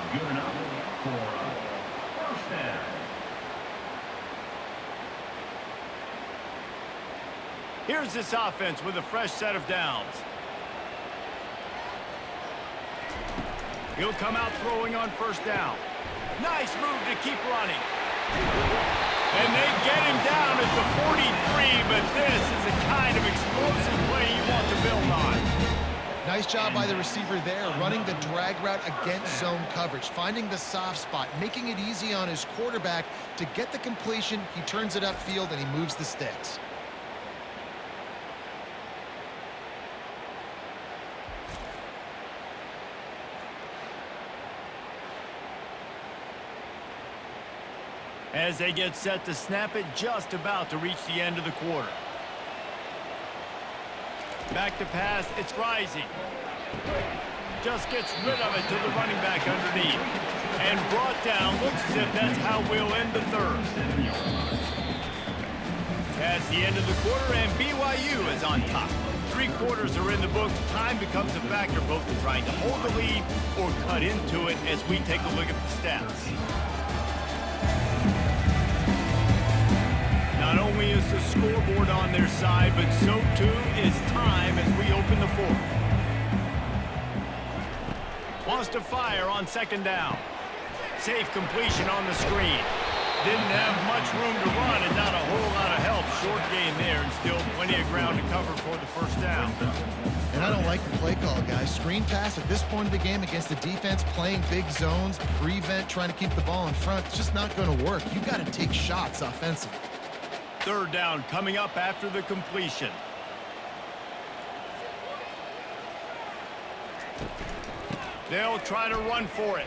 Good enough for a 1st down. Here's this offense with a fresh set of downs. He'll come out throwing on 1st down. Nice move to keep running. And they get him down at the 43, but this is the kind of explosive play you want to build on. Nice job by the receiver there, running the drag route against zone coverage, finding the soft spot, making it easy on his quarterback to get the completion. He turns it upfield, and he moves the sticks. As they get set to snap it, just about to reach the end of the quarter. Back to pass, it's rising. just gets rid of it to the running back underneath. And brought down. Looks as if that's how we'll end the third. That's the end of the quarter, and BYU is on top. 3 quarters are in the books. Time becomes a factor, both in trying to hold the lead or cut into it as we take a look at the stats. Not only is the scoreboard on their side, but so too is time as we open the fourth. Wants to fire on second down. Safe completion on the screen. Didn't have much room to run and not a whole lot of help. Short gain there and still plenty of ground to cover for the first down. And I don't like the play call, guys. Screen pass at this point of the game against the defense, playing big zones, prevent, trying to keep the ball in front. It's just not going to work. You got to take shots offensively. Third down coming up after the completion. They'll try to run for it.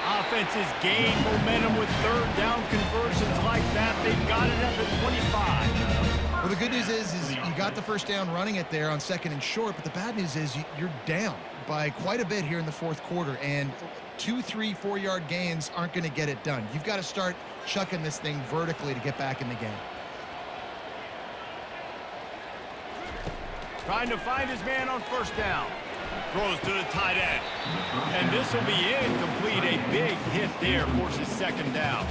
Offenses gain momentum with third down conversions like that. They've got it at the 25. Well, the good news is you got the first down running it there on second and short, but the bad news is you're down by quite a bit here in the fourth quarter, and 2, 3, 4-yard gains aren't going to get it done. You've got to start chucking this thing vertically to get back in the game. Trying to find his man on first down. Throws to the tight end. And this will be incomplete. A big hit there, forces second down.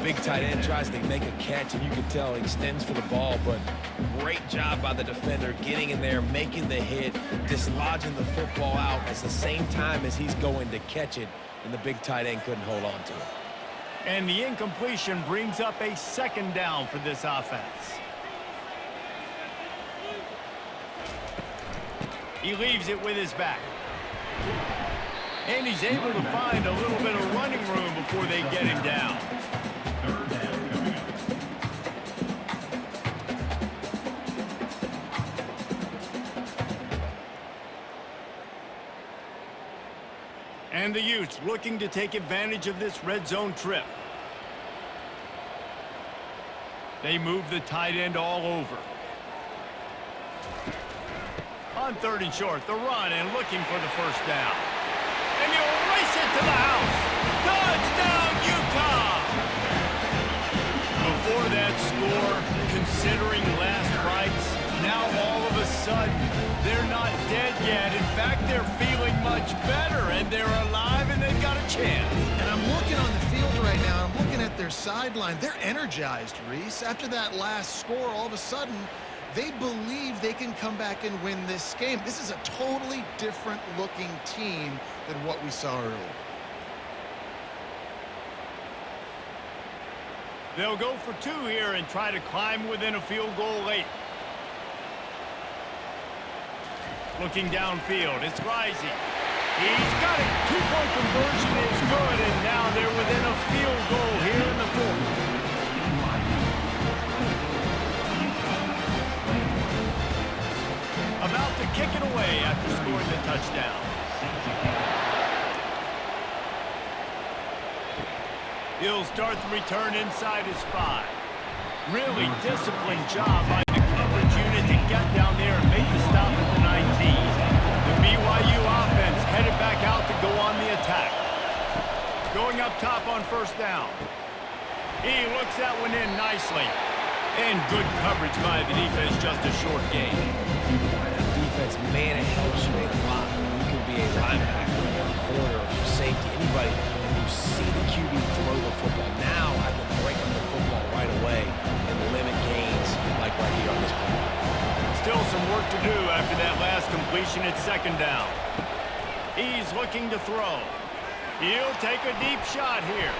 Big tight end tries to make a catch, and you can tell he extends for the ball, but great job by the defender getting in there, making the hit, dislodging the football out at the same time as he's going to catch it, and the big tight end couldn't hold on to it. And the incompletion brings up a second down for this offense. He leaves it with his back. And he's able to find a little bit of running room before they get him down. And the Utes looking to take advantage of this red zone trip. They move the tight end all over. On third and short, the run and looking for the first down. And he'll race it to the house. Touchdown, Utah! Before that score, considering last rites, now all of a sudden, they're not dead yet. In fact, they're feeling much better, and they're alive, and they've got a chance. And I'm looking on the field right now. I'm looking at their sideline. They're energized, Reese. After that last score, all of a sudden, they believe they can come back and win this game. This is a totally different looking team than what we saw earlier. They'll go for 2 here and try to climb within a field goal late. Looking downfield, it's rising. He's got it. 2-point conversion is good, and now they're within a field goal here in the fourth. About to kick it away after scoring the touchdown. He'll start the return inside his 5. Really disciplined job by the coverage unit to get down there and make the stop at the 19. The BYU offense headed back out to go on the attack. Going up top on first down. He looks that one in nicely. And good coverage by the defense, just a short gain. Man, it helps you a lot. You can be a linebacker or a corner or safety, anybody, and you see the QB throw the football. Now I can break up the football right away and limit gains like right here on this play. Still some work to do after that last completion at second down. He's looking to throw. He'll take a deep shot here.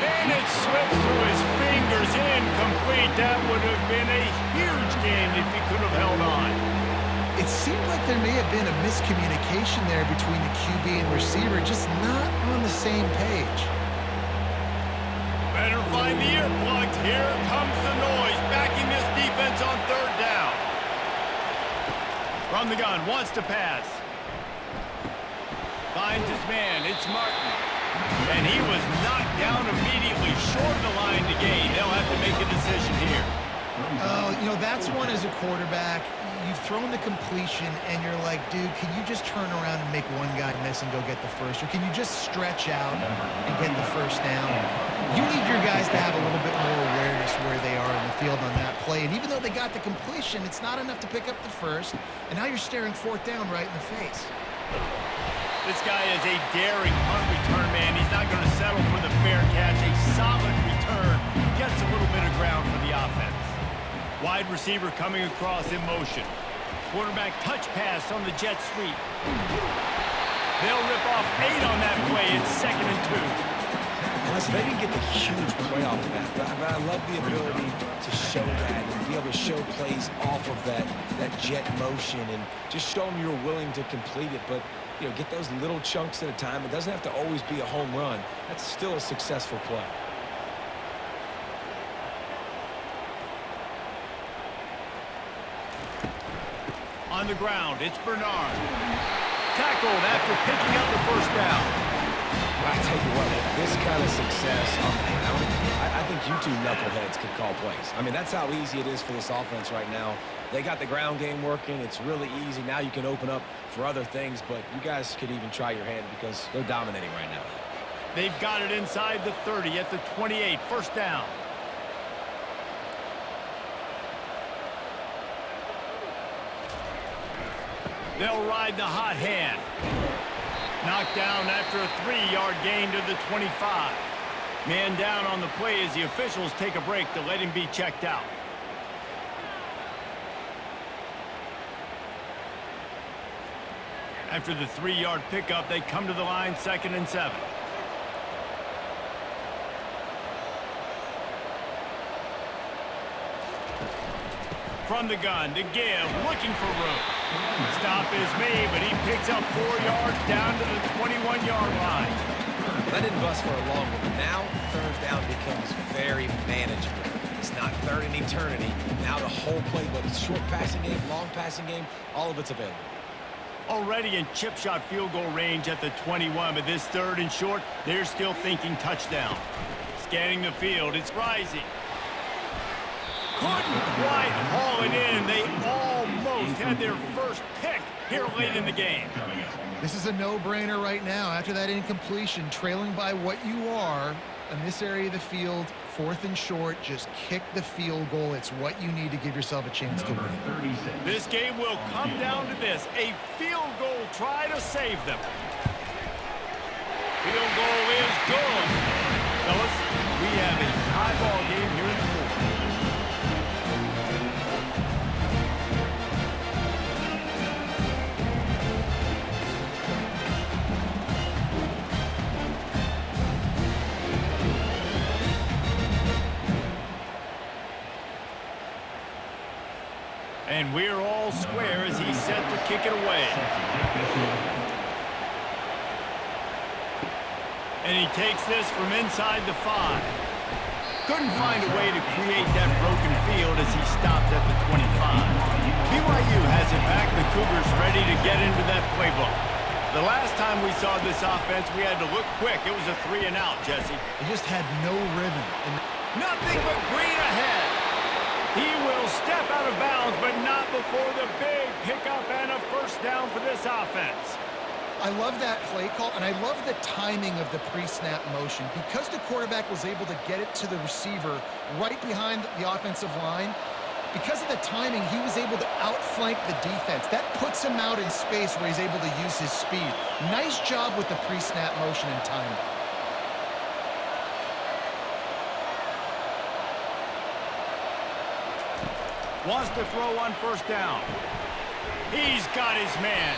And it slips through his fingers, incomplete. That would have been a huge game if he could have held on. It seemed like there may have been a miscommunication there between the QB and receiver, just not on the same page. Better find the earplugs. Here comes the noise, backing this defense on third down. From the gun, wants to pass. Finds his man, it's Martin. And he was knocked down immediately, short of the line to gain. They'll have to make a decision here. Oh, you know, that's one as a quarterback. You've thrown the completion, and you're like, dude, can you just turn around and make one guy miss and go get the first? Or can you just stretch out and get the first down? You need your guys to have a little bit more awareness where they are in the field on that play. And even though they got the completion, it's not enough to pick up the first. And now you're staring fourth down right in the face. This guy is a daring punt return man. He's not going to settle for the fair catch. A solid return gets a little bit of ground for the offense. Wide receiver coming across in motion. Quarterback touch pass on the jet sweep. They'll rip off 8 on that play. It's 2nd and 2. Listen, they didn't get the huge play off of that, but I love the ability to show that and be able to show plays off of that jet motion and just show them you're willing to complete it. But, you know, get those little chunks at a time. It doesn't have to always be a home run. That's still a successful play. On the ground, it's Bernard. Tackled after picking up the first down. I tell you what, with this kind of success on the ground, I think you two knuckleheads can call plays. I mean, that's how easy it is for this offense right now. They got the ground game working. It's really easy. Now you can open up for other things, but you guys could even try your hand because they're dominating right now. They've got it inside the 30 at the 28, first down. They'll ride the hot hand. Knocked down after a 3-yard gain to the 25. Man down on the play as the officials take a break to let him be checked out. After the 3-yard pickup, they come to the line, 2nd and 7. From the gun to give, looking for room. Stop is made, but he picks up 4 yards down to the 21-yard line. That didn't bust for a long one, but now 3rd down becomes very manageable. It's not 3rd and eternity. Now the whole playbook, short passing game, long passing game, all of it's available. Already in chip shot field goal range at the 21, but this 3rd and short, they're still thinking touchdown. Scanning the field, it's rising. Couldn't quite haul it in. They almost had their first pick here late in the game. This is a no-brainer right now. After that incompletion, trailing by what you are in this area of the field, 4th and short, just kick the field goal. It's what you need to give yourself a chance to win. This game will come down to this, a field goal try to save them. Field goal is good. Fellas, we have a tie ball game here in the 4th. And we're all square as he's set to kick it away. And he takes this from inside the 5. Couldn't find a way to create that broken field as he stopped at the 25. BYU has it back. The Cougars ready to get into that playbook. The last time we saw this offense, we had to look quick. It was a 3 and out, Jesse. He just had no rhythm. Nothing but green ahead. He will step out of bounds, but not before the big pickup and a first down for this offense. I love that play call, and I love the timing of the pre-snap motion. Because the quarterback was able to get it to the receiver right behind the offensive line, because of the timing, he was able to outflank the defense. That puts him out in space where he's able to use his speed. Nice job with the pre-snap motion and timing. Wants to throw on first down. He's got his man.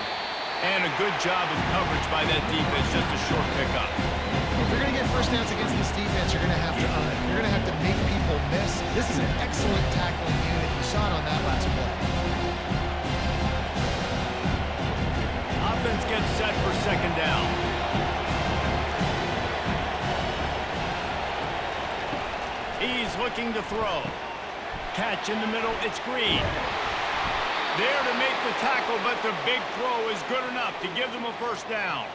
And a good job of coverage by that defense. Just a short pickup. If you're going to get first downs against this defense, you're going to have to earn it. You're going to have to make people miss. This is an excellent tackling unit. You saw it on that last play. Offense gets set for 2nd down. He's looking to throw. Catch in the middle, it's Green. There to make the tackle, but the big throw is good enough to give them a first down.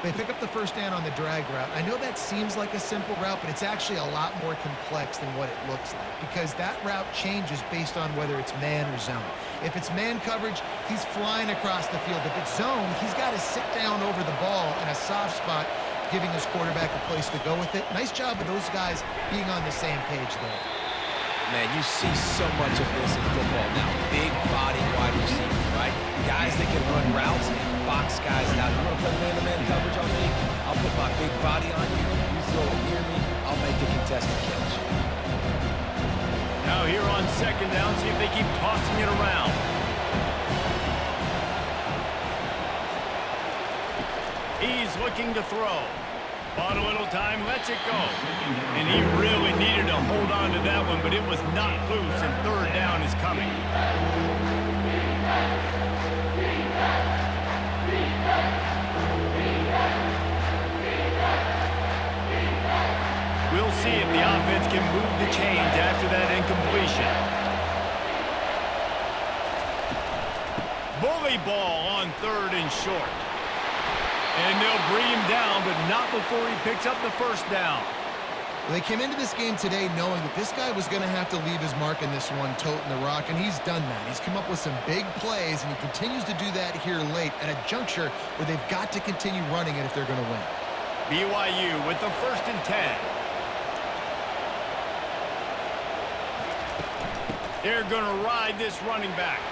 They pick up the first down on the drag route. I know that seems like a simple route, but it's actually a lot more complex than what it looks like because that route changes based on whether it's man or zone. If it's man coverage, he's flying across the field. If it's zone, he's got to sit down over the ball in a soft spot, giving his quarterback a place to go with it. Nice job of those guys being on the same page there. Man, you see so much of this in football now. Big body wide receivers, right? Guys that can run routes and box guys out. You want to put man-to-man coverage on me? I'll put my big body on you. You throw it near me, I'll make the contested catch. Now here on second down, see if they keep tossing it around. He's looking to throw. Bought a little time, lets it go. And he really needed to hold on to that one, but it was not loose, and third down is coming. We'll see if the offense can move the chains after that incompletion. Bully ball on third and short. And they'll bring him down, but not before he picks up the first down. Well, they came into this game today knowing that this guy was going to have to leave his mark in this one, toting the rock, and he's done that. He's come up with some big plays, and he continues to do that here late at a juncture where they've got to continue running it if they're going to win. BYU with the 1st and 10. They're going to ride this running back.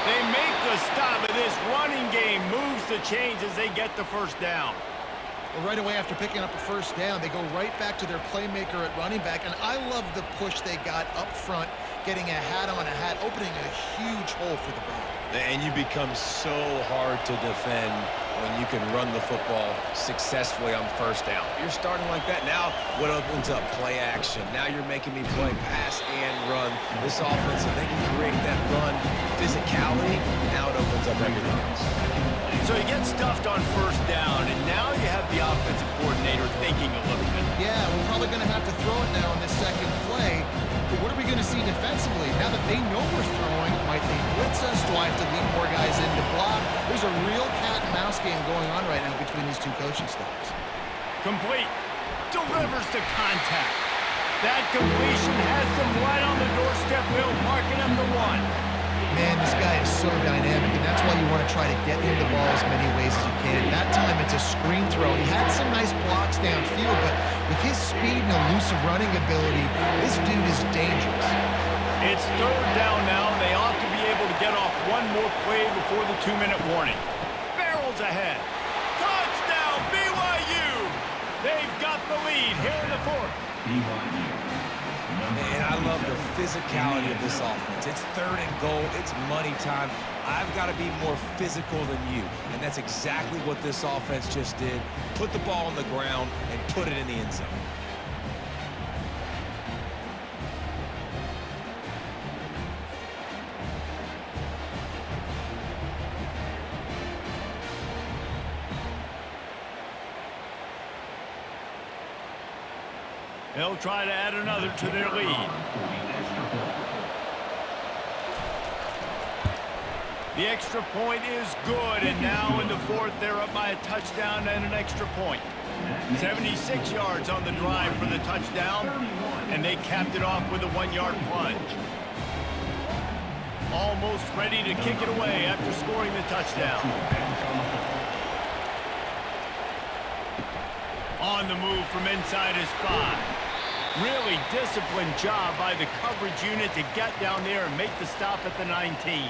They make the stop, but this running game moves the chains as they get the first down. Well, right away after picking up the first down, they go right back to their playmaker at running back, and I love the push they got up front, getting a hat on a hat, opening a huge hole for the ball. And you become so hard to defend when you can run the football successfully on first down. You're starting like that. Now what opens up? Play action. Now you're making me play pass and run. This offense, if they can create that run physicality, now it opens up everything else. So he gets stuffed on first down, and now you have the offensive coordinator thinking a little bit. Yeah, we're probably going to have to throw it now on this second play. But what are we going to see defensively? Now that they know we're throwing, might they blitz us? Do I have to lead more guys in to block? There's a real cat-and-mouse game going on right now between these two coaching staffs. Complete. Delivers to contact. That completion has them right on the doorstep, Bill, marking up the 1. Man, this guy is so dynamic, and that's why you want to try to get him the ball as many ways as you can. That time, it's a screen throw. He had some nice blocks downfield, but with his speed and elusive running ability, this dude is dangerous. It's third down now. They ought to be able to get off one more play before the 2-minute warning. Barrels ahead. Touchdown, BYU! They've got the lead here in the 4th. BYU. And I love the physicality of this offense. It's third and goal. It's money time. I've got to be more physical than you. And that's exactly what this offense just did. Put the ball on the ground and put it in the end zone. They'll try to add another to their lead. The extra point is good, and now in the 4th, they're up by a touchdown and an extra point. 76 yards on the drive for the touchdown, and they capped it off with a 1-yard plunge. Almost ready to kick it away after scoring the touchdown. On the move from inside his 5. Really disciplined job by the coverage unit to get down there and make the stop at the 19.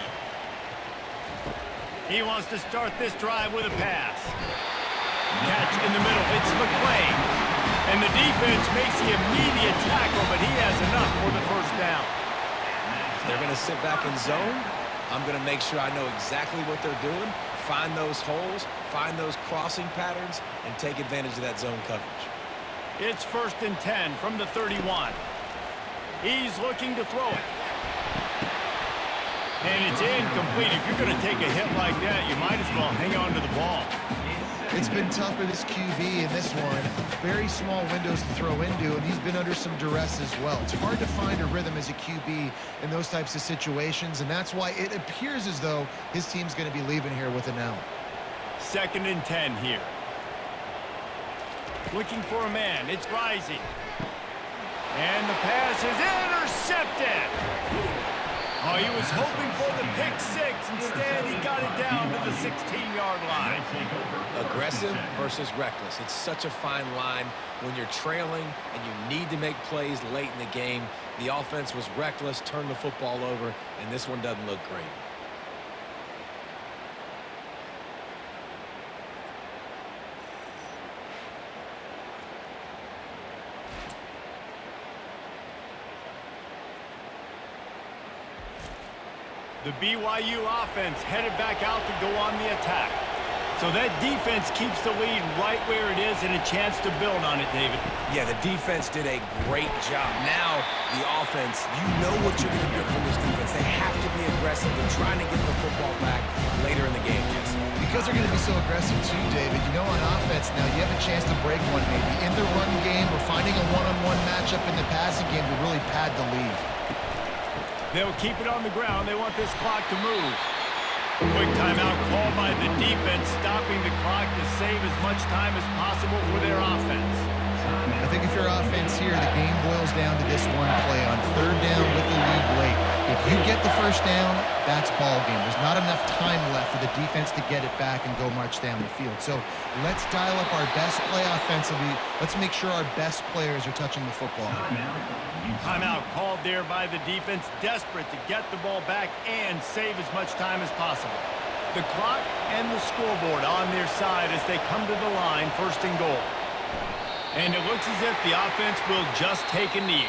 He wants to start this drive with a pass. Catch in the middle. It's McClain. And the defense makes the immediate tackle, but he has enough for the first down. If they're going to sit back in zone, I'm going to make sure I know exactly what they're doing, find those holes, find those crossing patterns, and take advantage of that zone coverage. It's 1st and 10 from the 31. He's looking to throw it. And it's incomplete. If you're going to take a hit like that, you might as well hang on to the ball. It's been tough for this QB in this one. Very small windows to throw into, and he's been under some duress as well. It's hard to find a rhythm as a QB in those types of situations, and that's why it appears as though his team's going to be leaving here with an L. 2nd and 10 here. Looking for a man. It's Rising. And the pass is intercepted. Oh, he was hoping for the pick six. Instead, he got it down to the 16-yard line. Aggressive versus reckless. It's such a fine line when you're trailing and you need to make plays late in the game. The offense was reckless, turned the football over, and this one doesn't look great. The BYU offense headed back out to go on the attack. So that defense keeps the lead right where it is and a chance to build on it, David. Yeah, the defense did a great job. Now, the offense, you know what you're going to get from this defense. They have to be aggressive in trying to get the football back later in the game, Jesse. Because they're going to be so aggressive too, David. You know, on offense now, you have a chance to break one maybe in the run game or finding a one-on-one matchup in the passing game to really pad the lead. They'll keep it on the ground. They want this clock to move. Quick timeout called by the defense, stopping the clock to save as much time as possible for their offense. I think if your offense here, the game boils down to this one play on 3rd down with the lead late. If you get the 1st down, that's ball game. There's not enough time left for the defense to get it back and go march down the field. So let's dial up our best play offensively. Let's make sure our best players are touching the football. Timeout called there by the defense, desperate to get the ball back and save as much time as possible. The clock and the scoreboard on their side as they come to the line, 1st and goal. And it looks as if the offense will just take a knee.